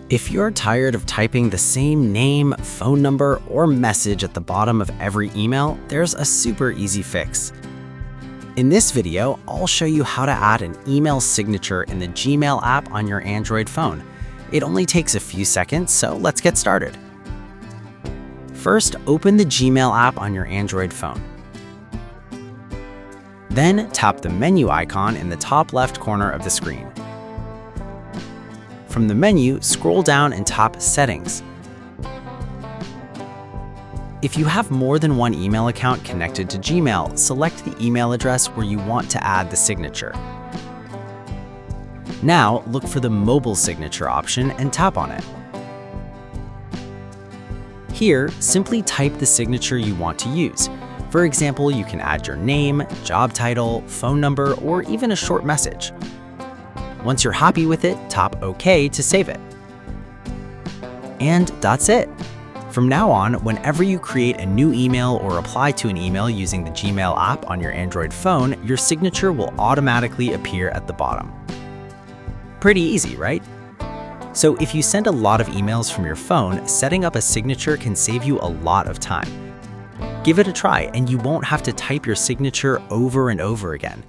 If you're tired of typing the same name, phone number, or message at the bottom of every email, there's a super easy fix. In this video, I'll show you how to add an email signature in the Gmail app on your Android phone. It only takes a few seconds, so let's get started. First, open the Gmail app on your Android phone. Then, tap the menu icon in the top left corner of the screen. From the menu, scroll down and tap Settings. If you have more than one email account connected to Gmail, select the email address where you want to add the signature. Now, look for the mobile signature option and tap on it. Here, simply type the signature you want to use. For example, you can add your name, job title, phone number, or even a short message. Once you're happy with it, tap OK to save it. And that's it. From now on, whenever you create a new email or reply to an email using the Gmail app on your Android phone, your signature will automatically appear at the bottom. Pretty easy, right? So if you send a lot of emails from your phone, setting up a signature can save you a lot of time. Give it a try, and you won't have to type your signature over and over again.